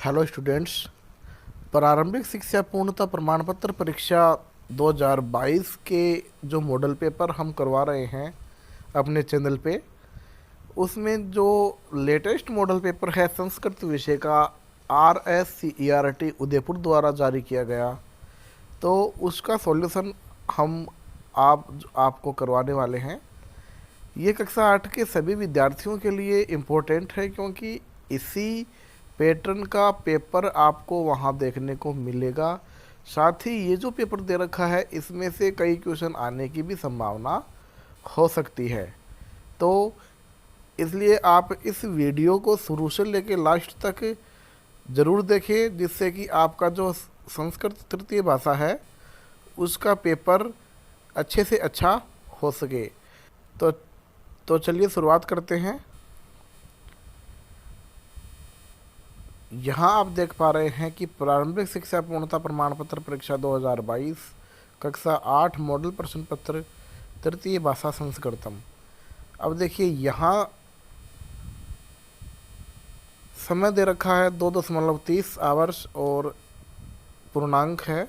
Hello students. प्रारंभिक शिक्षा पूर्णता प्रमाण पत्र परीक्षा 2022 के जो मॉडल पेपर हम करवा रहे हैं अपने चैनल पे, उसमें जो लेटेस्ट मॉडल पेपर है संस्कृत विषय का RSCERT उदयपुर द्वारा जारी किया गया, तो उसका सॉल्यूशन हम आपको करवाने वाले हैं। ये कक्षा 8 के सभी विद्यार्थियों के लिए इम्पोर्टेंट है, क्योंकि इसी पैटर्न का पेपर आपको वहाँ देखने को मिलेगा। साथ ही ये जो पेपर दे रखा है, इसमें से कई क्वेश्चन आने की भी संभावना हो सकती है। तो इसलिए आप इस वीडियो को शुरू से लेकर लास्ट तक ज़रूर देखें, जिससे कि आपका जो संस्कृत तृतीय भाषा है उसका पेपर अच्छे से अच्छा हो सके। तो चलिए शुरुआत करते हैं। यहाँ आप देख पा रहे हैं कि प्रारंभिक शिक्षा पूर्णता प्रमाण पत्र परीक्षा 2022 कक्षा 8 मॉडल प्रश्न पत्र तृतीय भाषा संस्कृतम। अब देखिए, यहाँ समय दे रखा है 2.30 आवर्स और पूर्णांक है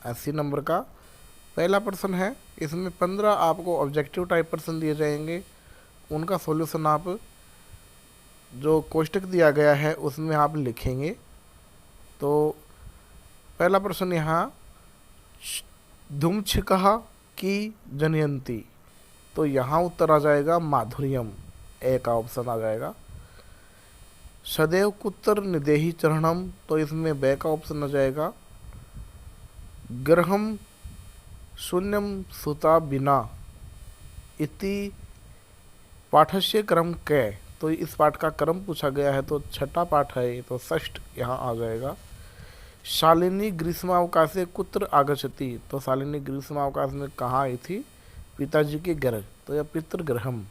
80 नंबर का। पहला प्रश्न है, इसमें 15 आपको ऑब्जेक्टिव टाइप प्रश्न दिए जाएंगे। उनका सॉल्यूशन आप जो कोष्टक दिया गया है उसमें आप लिखेंगे। तो पहला प्रश्न यहाँ, धूमछिकः की जनयंती, तो यहाँ उत्तर आ जाएगा माधुर्यम, ए का ऑप्शन आ जाएगा। सदैव कुत्र निदेहि चरणम, तो इसमें बे का ऑप्शन आ जाएगा। ग्रहम शून्यम सुता बिना इति पाठस्य क्रम कै, तो इस पाठ का क्रम पूछा गया है, तो छठा पाठ है, तो षष्ठ यहाँ आ जाएगा। शालिनी ग्रीष्मावकाशे कुत्र आगच्छति, तो शालिनी ग्रीष्मावकाश में कहाँ आई थी? पिताजी के घर, तो यह पितृगृहम।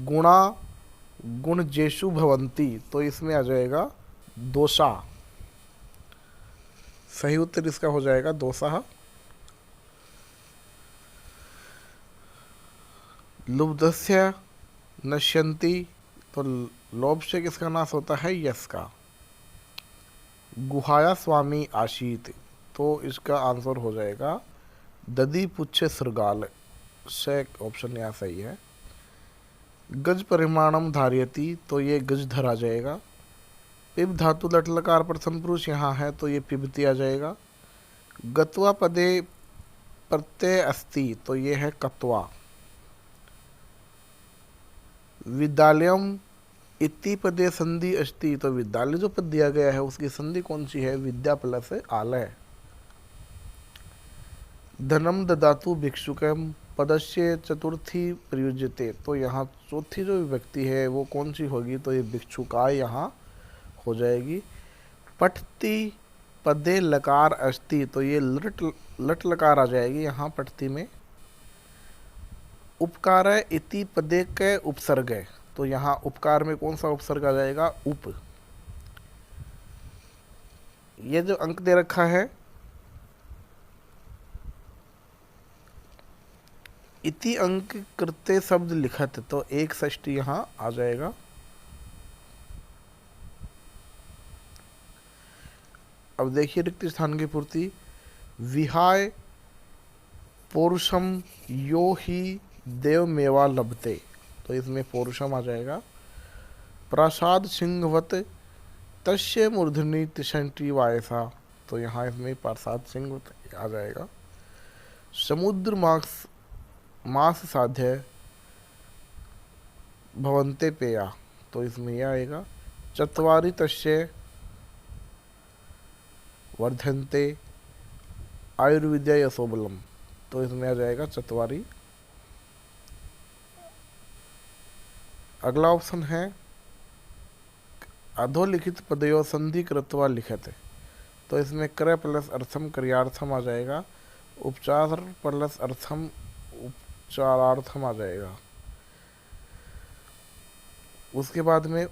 गुणा गुणजेषु भवन्ति, तो इसमें आ जाएगा दोषा, सही उत्तर इसका हो जाएगा दोषा। लुब्धस्य नश्यन्ति, तो लोभ से किसका नाश होता है? यश का। गुहाया स्वामी आशीत, तो इसका आंसर हो जाएगा दधि पुच्छ सृगाल, से ऑप्शन यहाँ सही है। गज परिमाणम धार्यति, तो ये गजधर आ जाएगा। पिब धातु लट लकार प्रथम पुरुष यहाँ है, तो ये पिबती आ जाएगा। गत्वा पदे प्रत्यय अस्ति, तो ये है कत्वा। विद्यालयम इति पदे संधि अस्ति, तो विद्यालय जो पद दिया गया है उसकी संधि कौन सी है? विद्या प्लस आलय। धनम ददातु भिक्षुकम पदस्य चतुर्थी प्रयुज्यते, तो यहाँ चौथी जो विभक्ति है वो कौन सी होगी? तो ये भिक्षुकाय यहाँ हो जाएगी। पठती पदे लकार अस्ति, तो ये लट लकार आ जाएगी यहाँ पठती में। उपकार इति पदे के उपसर्ग है, तो यहाँ उपकार में कौन सा उपसर्ग आ जाएगा? उप। ये जो अंक दे रखा है, इति अंक कृत्य शब्द लिखत, तो 1/6 यहाँ आ जाएगा। अब देखिए रिक्त स्थान की पूर्ति। विहाय पौरुषम यो ही देव मेवा लभते, तो इसमें पौरुषम आ जाएगा। प्रासाद सिंहवत तस्य मूर्धनि तिषंटी वायसा, तो यहाँ इसमें प्रासाद सिंहवत आ जाएगा। समुद्र मास साध्य भवन्ते पेया, तो इसमें यह आएगा। चत्वारि तस्य वर्धन्ते आयुर्विद्या यशोबलम, तो इसमें आ जाएगा चत्वारी। अगला ऑप्शन है, अधोलिखित पदयो संधि कृत्वा लिखते, तो इसमें क्रय प्लस अर्थम क्रियार्थम आ जाएगा। उपचार प्लस अर्थम उपचारार्थम आ जाएगा। उसके बाद में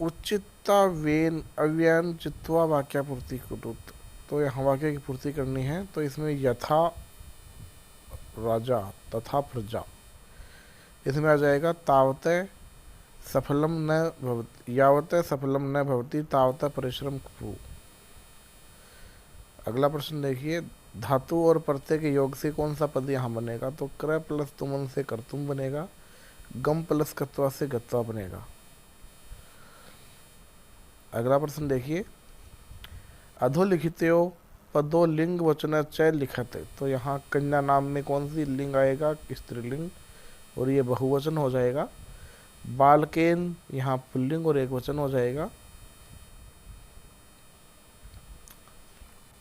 उचिता वेन अव्ययन चित्वा वाक्या पूर्ति कुटुत, तो यहाँ वाक्य की पूर्ति करनी है, तो इसमें यथा राजा तथा प्रजा, इसमें आ जाएगा तावते सफलम न भवति, यावत सफलम न भवति तावत परिश्रम कुरु। अगला प्रश्न देखिए, धातु और प्रत्यय के योग से कौन सा पद यहाँ बनेगा? तो क्रय प्लस तुमन से कर्तुम बनेगा, गम प्लस कत्वा से गत्वा बनेगा। अगला प्रश्न देखिए, अधोलिखितो पदो लिंग वचन च लिखत। तो यहाँ कन्या नाम में कौन सी लिंग आएगा? स्त्रीलिंग, और ये बहुवचन हो जाएगा। बालकेन यहाँ पुल्लिंग और एक वचन हो जाएगा।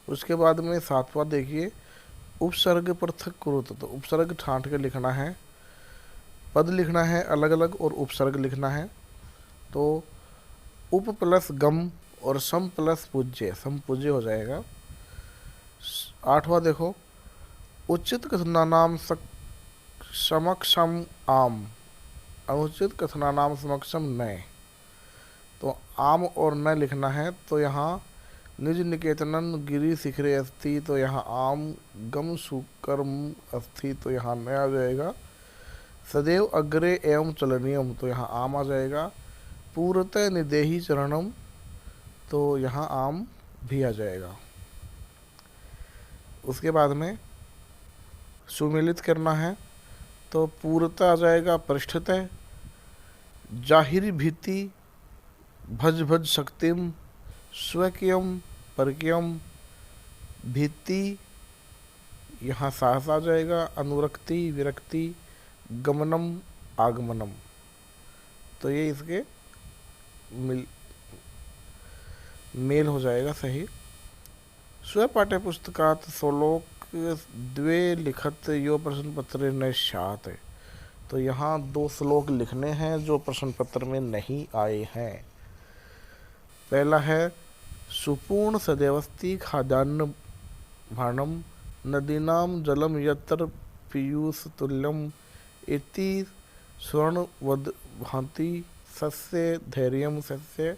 उसके बाद में सातवां देखिए, उपसर्ग पृथक कुरुत। तो उपसर्ग छांट के लिखना है, पद लिखना है अलग अलग और उपसर्ग लिखना है। तो उप प्लस गम और सम प्लस पूज्य, सम पूज्य हो जाएगा। आठवां देखो, उचित कथनानाम समक्षम आम, अनुचित कथनानाम समक्षम न। तो आम और न लिखना है। तो यहाँ निज निकेतनन गिरी शिखरे अस्थि, तो यहाँ आम। गम सुकर्म अस्थि, तो यहाँ न आ जाएगा। सदैव अग्रे एवं चलनियम, तो यहाँ आम आ जाएगा। पूर्णतः निदेही चरणम, तो यहाँ आम भी आ जाएगा। उसके बाद में सुमेलित करना है, तो पूर्णतः आ जाएगा पृष्ठतः। जाहिरी भीति भज भज शक्तिम, स्वकीयम परकीयम। भीति यहाँ साहस आ जाएगा। अनुरक्ति विरक्ति, गमनम आगमनम, तो ये इसके मेल हो जाएगा सही। स्व पाठ्य पुस्तकात श्लोक द्वे लिखत यो प्रश्न पत्र न शात। तो यहाँ 2 श्लोक लिखने हैं जो प्रश्न पत्र में नहीं आए हैं। पहला है, सुपूर्ण सदैवस्ति खाद्यान्न भाणम, नदीनाम जलम यत्र पीयूष तुल्यम, इति स्वर्णवद भांति सस्य धैर्यम सस्य,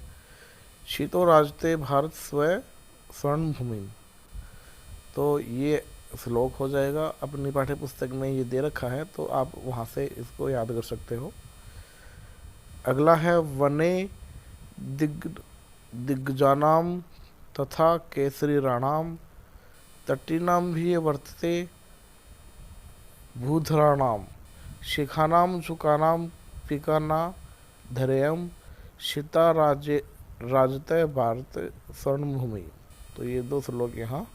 शीतो राजते भारत स्व स्वर्ण भूमि। तो ये श्लोक हो जाएगा। अपनी पाठ्य पुस्तक में ये दे रखा है, तो आप वहाँ से इसको याद कर सकते हो। अगला है, वने दिग्गजानाम तथा केसरी राणाम, तटीनाम भी वर्तते भूधराणाम, शिखानाम शुकानाम पिकाना धरेयम, सीता राजते भारत स्वर्ण भूमि। तो ये 2 श्लोक यहाँ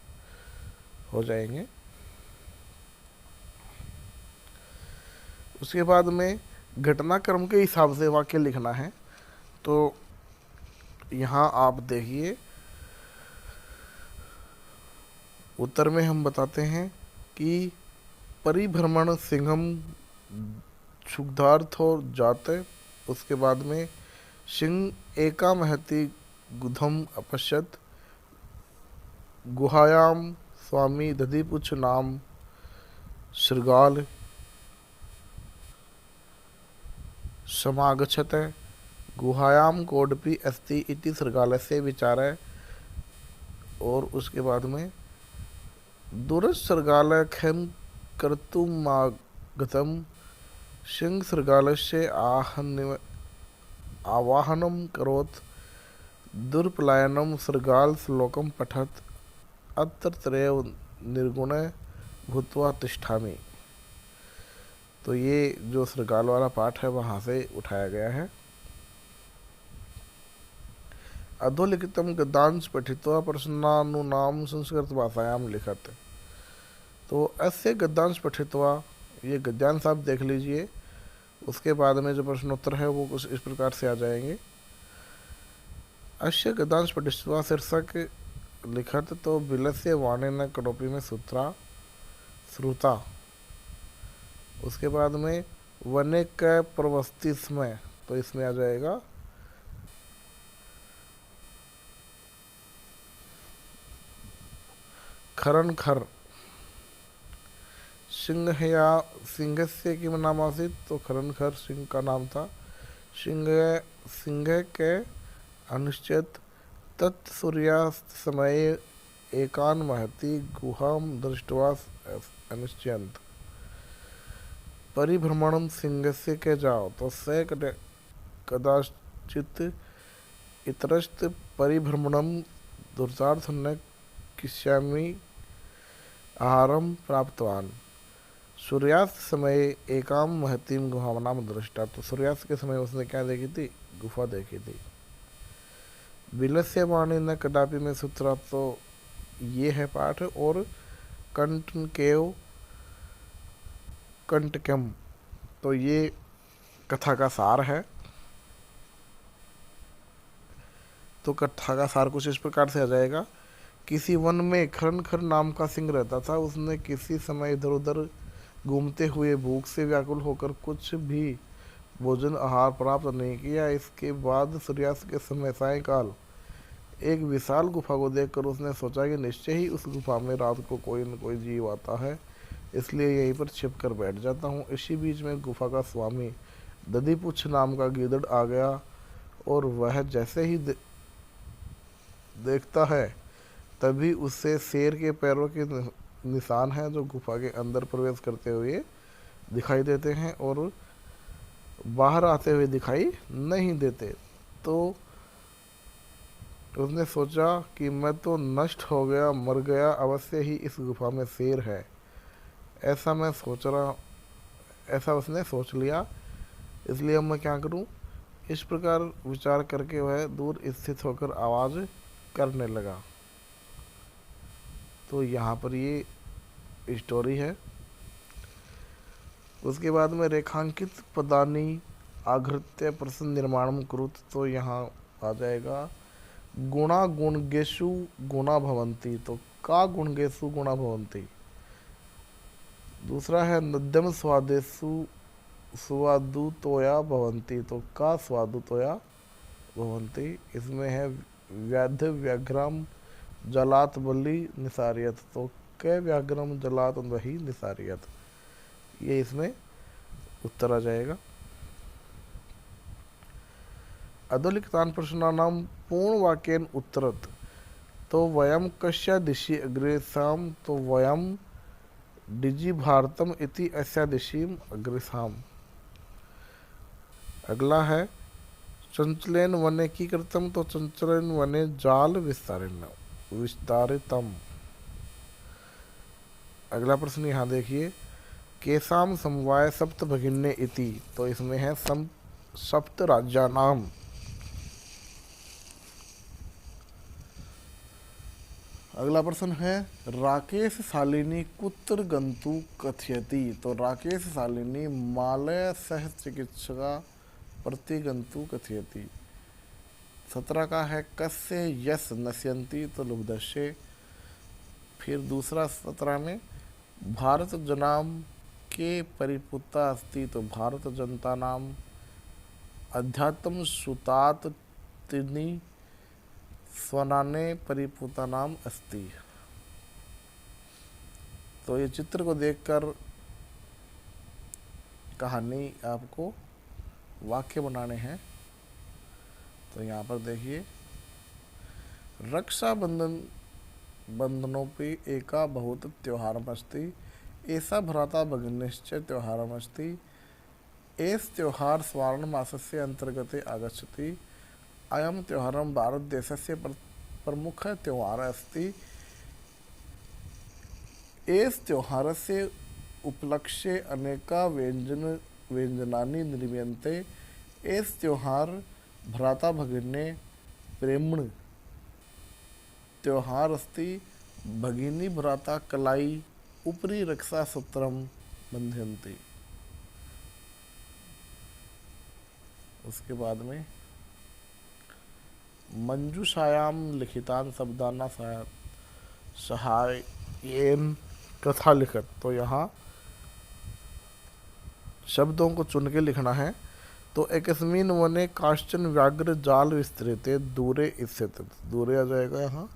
हो जाएंगे। उसके बाद में घटनाक्रम के हिसाब से वाक्य लिखना है। तो यहाँ आप देखिए, उत्तर में हम बताते हैं कि परिभ्रमण सिंहम क्षुब्धार्थो जाते। उसके बाद में सिंह एका महति गुधम अपश्यत, गुहायाम स्वामी दधिपुच्छ नाम श्रृगाल समागच्छत, गुहायाम कोडपि अस्ति इति श्रृगालस्य विचारः। और उसके बाद में दुरश्रृगालय खेम कर्तुमागतम, सिंह श्रृगालस्य आवाहनम करोत्, दुर्पलायनम श्रृगाल श्लोकम पठत, अत्र त्रयः निर्गुणः भूत्वा तिष्ठामि। तो ये जो श्रृगाल वाला पाठ है वहाँ से उठाया गया है। अधोलिखितम गद्यांश पठित्वा प्रश्नानुनाम संस्कृत भाषायाम लिखत। तो ऐसे गद्यांश पठित्वा, ये गद्यांश आप देख लीजिए। उसके बाद में जो प्रश्नोत्तर है वो कुछ इस प्रकार से आ जाएंगे। अश्य गद्यांश पठित्वा शीर्षक लिखत, तो बिलस्य वाणे न कड़ोपी में सूत्रा श्रुता। उसके बाद में वने क प्रवस्ति में, तो इसमें आ जाएगा खरन खर। सिंह या सिंह से किम नाम आसित, तो खरन खर सिंह का नाम था। सिंह के अनिश्चित तत्सूर्यास्त समय एकान महति गुहाम दृष्टवा अनिश्चयंत। परिभ्रमणम सिंह से के जाओ, तो से कदाचित् इतरस्त परिभ्रमणं दुर्चार्थ न किस्यामि आहारं प्राप्तवान। सूर्यास्त समय एकाम महतीम गुहावनाम दृष्टा। तो सूर्यास्त के समय उसने क्या देखी थी? गुफा देखी थी। विलस्य वाणी न कदापि में सूत्रा, तो ये है पाठ। और कंटकेव कंटकम, तो ये कथा का सार है। तो कथा का सार कुछ इस प्रकार से आ जाएगा। किसी वन में खरनखर नाम का सिंह रहता था। उसने किसी समय इधर उधर घूमते हुए भूख से व्याकुल होकर कुछ भी भोजन आहार प्राप्त नहीं किया। इसके बाद सूर्यास्त के समय सायंकाल एक विशाल गुफा को देखकर उसने सोचा कि निश्चय ही उस गुफा में रात को कोई न कोई जीव आता है, इसलिए यहीं पर छिप कर बैठ जाता हूँ। इसी बीच में गुफा का स्वामी दधीपुच्छ नाम का गीदड़ आ गया और वह जैसे ही देखता है तभी उससे शेर के पैरों के निशान हैं जो गुफा के अंदर प्रवेश करते हुए दिखाई देते हैं और बाहर आते हुए दिखाई नहीं देते। तो उसने सोचा कि मैं तो नष्ट हो गया, मर गया, अवश्य ही इस गुफा में शेर है, ऐसा उसने सोच लिया। इसलिए अब मैं क्या करूं? इस प्रकार विचार करके वह दूर स्थित होकर आवाज़ करने लगा। तो यहाँ पर ये स्टोरी है। उसके बाद में रेखांकित पदानी आघृत्य प्रश्न निर्माणम कुरुत, तो यहाँ आ जाएगा गुणा गुणगेषु गुणा भवन्ति, तो का गुणगेषु गुणा भवन्ति। दूसरा है नद्यम स्वादेषु स्वादुतोया भवन्ति, तो का स्वादुतोया भवन्ति। इसमें है व्याध व्याघ्रम जलात बलि निसारियत, तो क व्याघ्रम जलात वही निसारियत, ये इसमें उत्तर आ जाएगा। अधोलिखितान् प्रश्नानां पूर्ण वाक्येन उत्तरत, तो वयम कस्या दिशि अग्रेसाम, तो वयम डिजि भारतम इति अस्या दिशिम अग्रेसाम। अगला है चंचलेन वने की कृतम, तो चंचलेन वने जाल विस्तारितम। अगला प्रश्न यहाँ देखिए, केसाम समवाय सप्त भगिन्ये इति, तो इसमें है सप्त राज्यानाम। अगला प्रश्न है राकेश शालिनी कुत्र गंतु कथयति, तो राकेश शालिनी मालय सह चिकित्सका प्रतिगंतु कथयति। 17 का है कस्य यस नश्यन्ति, तो लुब्धस्य। फिर दूसरा 17 में भारत जनाम के परिपुता अस्ति, तो भारत जनता नाम। अध्यात्म सुतात तिनि स्वनाने परिपुता नाम अस्ति। तो ये चित्र को देखकर कहानी आपको वाक्य बनाने हैं। तो यहाँ पर देखिए, रक्षाबंधनों पे एका बहुत त्योहारमस्ति, ऐसा भ्राता भगिनीश्च त्योहारमस्ति। एस त्योहार श्रावण मासस्य अंतर्गते आगच्छति। अयं त्योहारं भारतदेशस्य प्रमुख त्योहारः अस्ति। एस त्योहारस्य उपलक्ष्ये अनेका व्यञ्जनानि निर्मीयन्ते। एस त्योहार भ्राता भगिनी प्रेम्ण त्योहार अस्ति। भगिनी भ्राता कलाई उपरि रक्षा सूत्रम बंधयन्ति। उसके बाद में मंजूषायाम लिखितान शब्दाना सहायेन कथा लिखत, तो यहाँ शब्दों को चुन के लिखना है। तो एकस्मिन वने काश्चन व्याघ्र जाल विस्तृते दूरे स्थित, दूरे आ जाएगा यहाँ।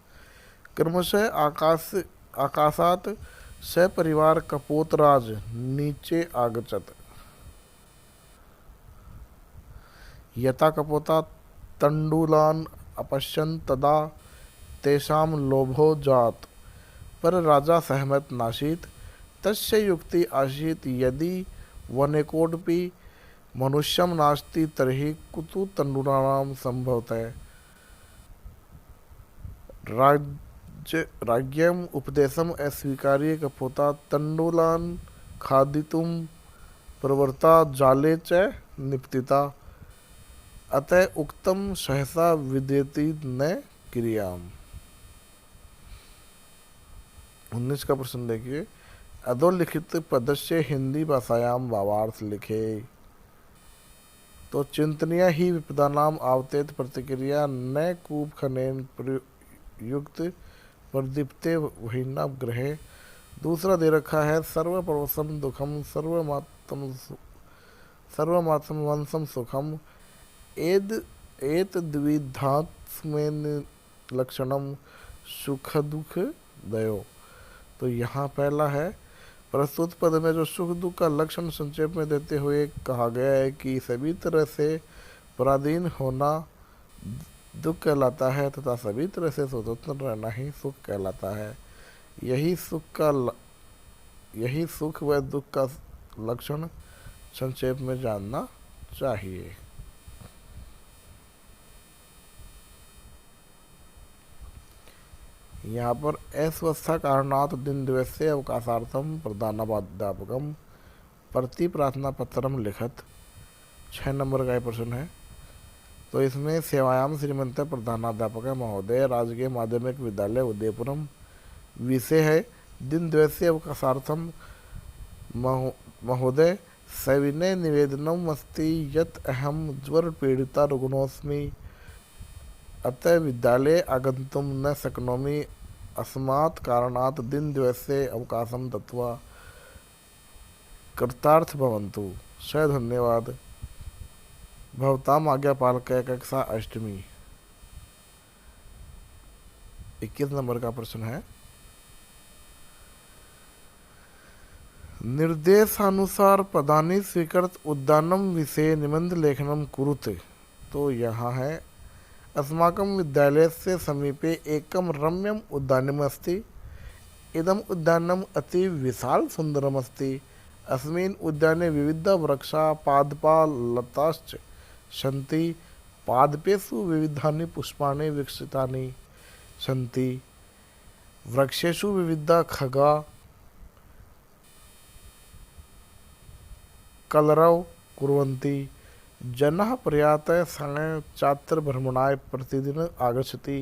क्रमशः आकाशात सपरिवार कपोतराज नीचे आगच्छत। यथा कपोता तंडुलान अपश्यन् तदा तेषां लोभो जात, पर राजा सहमत नासीत्। तस्य युक्ति आसीत् यदि वनेकोऽपि मनुष्यम नास्ति तर्हि कुतु तण्डुलानां संभवतः। राज्यम उपदेशम अस्वीकार्य कपोता तण्डुलान् खादितुं प्रवृत्ता जाले च निपतिता। अतः उक्तम सहसा विद्यति न क्रियाम। 19 का प्रश्न देखिए। अधोलिखित पदस्य हिंदी भाषायाम भावार्थ लिखे। तो चिंतनीय ही विपदा नाम आवतेत प्रतिक्रिया न कूप खनेन प्रयुक्त प्रदीप्ते वहीना ग्रहे। दूसरा दे रखा है सर्वप्रवसम दुखम सर्वमात्म वंशम सुखम एद एत द्विधात्मेन लक्षणम सुख दुख दयो। तो यहाँ पहला है प्रस्तुत पद में जो सुख दुख का लक्षण संक्षेप में देते हुए कहा गया है कि सभी तरह से पराधीन होना दुख कहलाता है तथा सभी तरह से स्वतंत्र रहना ही सुख कहलाता है। यही सुख व दुख का लक्षण संक्षेप में जानना चाहिए। यहाँ पर अस्वस्था कारणात् दिन दिवसे अवकाशार्थम प्रधानाध्यापकम प्रति प्रार्थना पत्रम लिखत। 6 नंबर का प्रश्न है। तो इसमें सेवायाम श्रीमंत प्रधानाध्यापक महोदय राजकीय माध्यमिक विद्यालय उदयपुरम। विषय है दिन दिवसे अवकाशार्थम महोदय सविनय निवेदनम अस्ति यत् अहम ज्वर पीड़िता रुग्णोऽस्मि अतः विद्यालये आगन्तुं न शक्नोमि। अस्मात् कारणात् दिन दिवसे अवकाशं दत्वा कृतार्थ भवन्तु। धन्यवाद। भवताम आज्ञापालकः कक्षा 8वीं। 21 नंबर का प्रश्न है। निर्देशानुसार पदानि स्वीकृत उद्यानम विषये निबंध लेखनम कुरुते। तो यहाँ है अस्माकं विद्यालयस्य समीपे एकं रम्यम् उद्यानम् अस्ति। इदम् उद्यानम् अति विशाल सुन्दरम् अस्ति। अस्मिन् उद्याने विविध वृक्षा पादपा लताश्च सन्ति। पादपेषु विविधानि पुष्पाणि विकसितानि सन्ति। वृक्षेषु विविधा खगा कलरव कुर्वन्ति। जनः प्रातः सायं छात्रभ्रमणाय प्रतिदिन आगच्छति।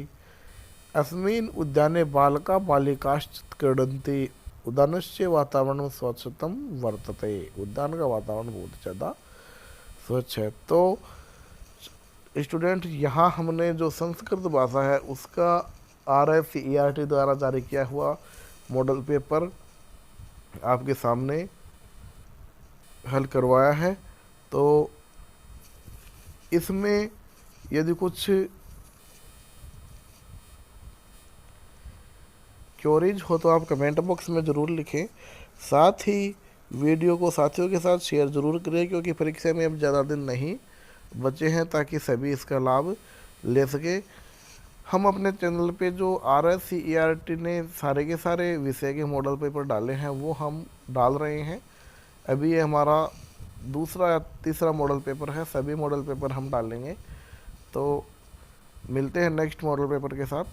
अस्मिन् उद्याने बालका बालिकाश्च क्रीडन्ति। उद्यानस्य वातावरणं स्वच्छतं वर्तते। उद्यान का वातावरण बहुत ज़्यादा स्वच्छ है। तो स्टूडेंट यहाँ हमने जो संस्कृत भाषा है उसका RICERT द्वारा जारी किया हुआ मॉडल पेपर आपके सामने हल करवाया है। तो इसमें यदि कुछ क्वेरीज हो तो आप कमेंट बॉक्स में ज़रूर लिखें। साथ ही वीडियो को साथियों के साथ शेयर ज़रूर करें क्योंकि परीक्षा में अब ज़्यादा दिन नहीं बचे हैं ताकि सभी इसका लाभ ले सके। हम अपने चैनल पे जो RICERT ने सारे के सारे विषय के मॉडल पेपर डाले हैं वो हम डाल रहे हैं। अभी ये हमारा दूसरा या तीसरा मॉडल पेपर है। सभी मॉडल पेपर हम डालेंगे। तो मिलते हैं नेक्स्ट मॉडल पेपर के साथ।